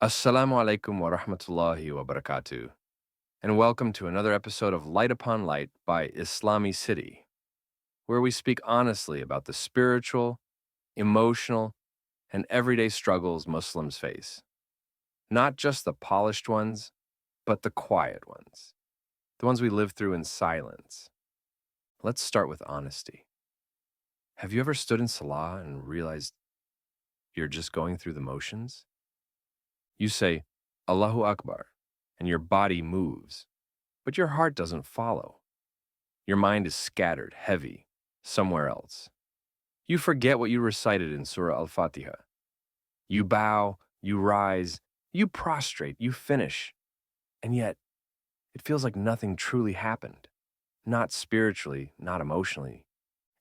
Assalamu alaikum wa rahmatullahi wa barakatuh, and welcome to another episode of Light Upon Light by IslamiCity, where we speak honestly about the spiritual, emotional, and everyday struggles Muslims face. Not just the polished ones, but the quiet ones, the ones we live through in silence. Let's start with honesty. Have you ever stood in Salah and realized you're just going through the motions? You say, Allahu Akbar, and your body moves, but your heart doesn't follow. Your mind is scattered, heavy, somewhere else. You forget what you recited in Surah Al-Fatiha. You bow, you rise, you prostrate, you finish, and yet it feels like nothing truly happened. Not spiritually, not emotionally.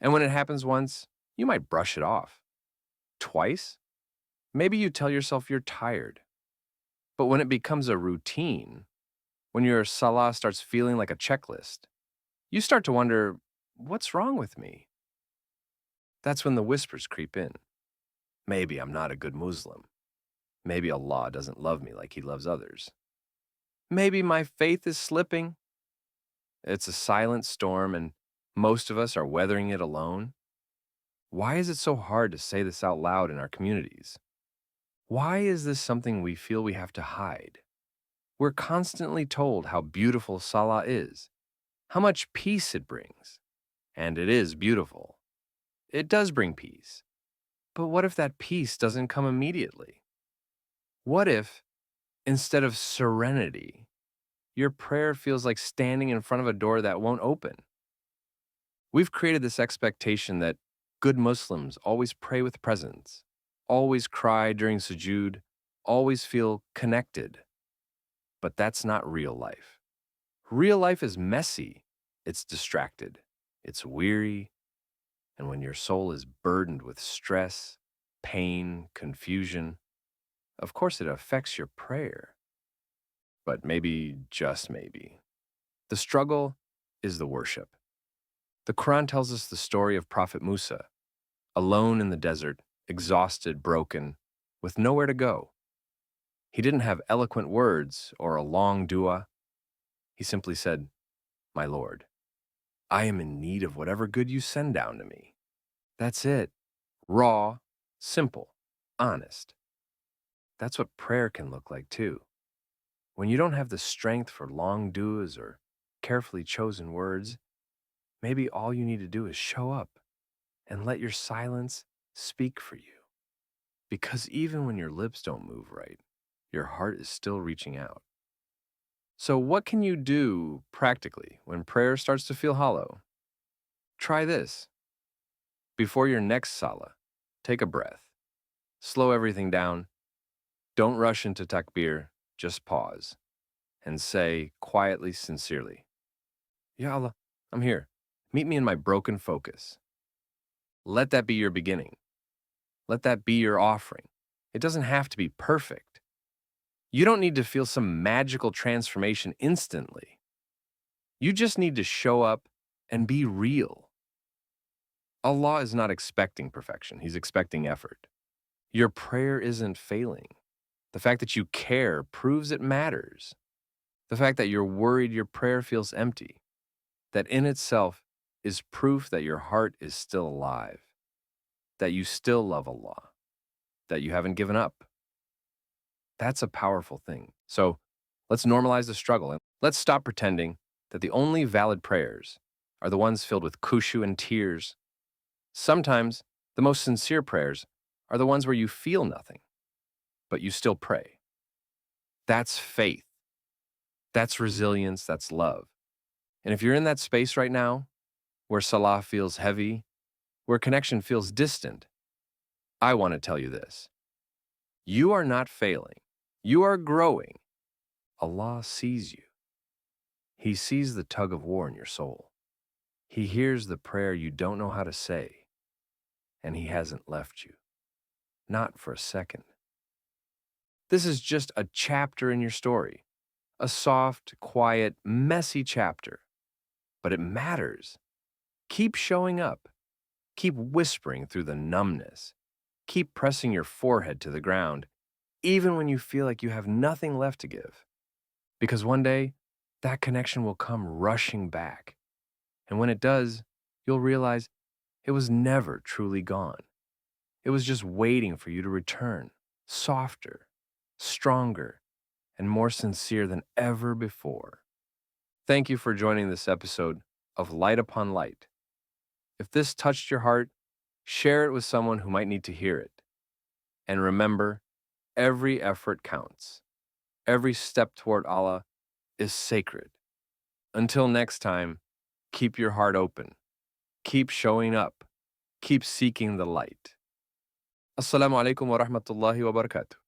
And when it happens once, you might brush it off. Twice? Maybe you tell yourself you're tired. But when it becomes a routine, when your salah starts feeling like a checklist, you start to wonder, what's wrong with me? That's when the whispers creep in. Maybe I'm not a good Muslim. Maybe Allah doesn't love me like He loves others. Maybe my faith is slipping. It's a silent storm, and most of us are weathering it alone. Why is it so hard to say this out loud in our communities? Why is this something we feel we have to hide? We're constantly told how beautiful Salah is, how much peace it brings. And it is beautiful. It does bring peace. But what if that peace doesn't come immediately? What if, instead of serenity, your prayer feels like standing in front of a door that won't open? We've created this expectation that good Muslims always pray with presence, always cry during sujood, always feel connected. But that's not real life. Real life is messy, it's distracted, it's weary, and when your soul is burdened with stress, pain, confusion, of course it affects your prayer. But maybe, just maybe, the struggle is the worship. The Quran tells us the story of Prophet Musa, alone in the desert, exhausted, broken, with nowhere to go. He didn't have eloquent words or a long dua. He simply said, My Lord, I am in need of whatever good you send down to me. That's it. Raw, simple, honest. That's what prayer can look like too. When you don't have the strength for long duas or carefully chosen words, maybe all you need to do is show up and let your silence speak for you. Because even when your lips don't move right, your heart is still reaching out. So, what can you do practically when prayer starts to feel hollow? Try this. Before your next salah, take a breath. Slow everything down. Don't rush into takbir, just pause and say quietly, sincerely, Ya Allah, I'm here. Meet me in my broken focus. Let that be your beginning. Let that be your offering. It doesn't have to be perfect. You don't need to feel some magical transformation instantly. You just need to show up and be real. Allah is not expecting perfection, He's expecting effort. Your prayer isn't failing. The fact that you care proves it matters. The fact that you're worried your prayer feels empty, that in itself is proof that your heart is still alive, that you still love Allah, that you haven't given up. That's a powerful thing. So let's normalize the struggle and let's stop pretending that the only valid prayers are the ones filled with khushu and tears. Sometimes the most sincere prayers are the ones where you feel nothing, but you still pray. That's faith. That's resilience. That's love. And if you're in that space right now, where salah feels heavy, where connection feels distant, I want to tell you this. You are not failing. You are growing. Allah sees you. He sees the tug of war in your soul. He hears the prayer you don't know how to say, and He hasn't left you. Not for a second. This is just a chapter in your story. A soft, quiet, messy chapter. But it matters. Keep showing up. Keep whispering through the numbness. Keep pressing your forehead to the ground. even when you feel like you have nothing left to give. Because one day, that connection will come rushing back. And when it does, you'll realize it was never truly gone. It was just waiting for you to return, softer, stronger, and more sincere than ever before. Thank you for joining this episode of Light Upon Light. If this touched your heart, share it with someone who might need to hear it. And remember, every effort counts. Every step toward Allah is sacred. Until next time, keep your heart open. Keep showing up. Keep seeking the light. Assalamu alaikum wa rahmatullahi wa barakatuh.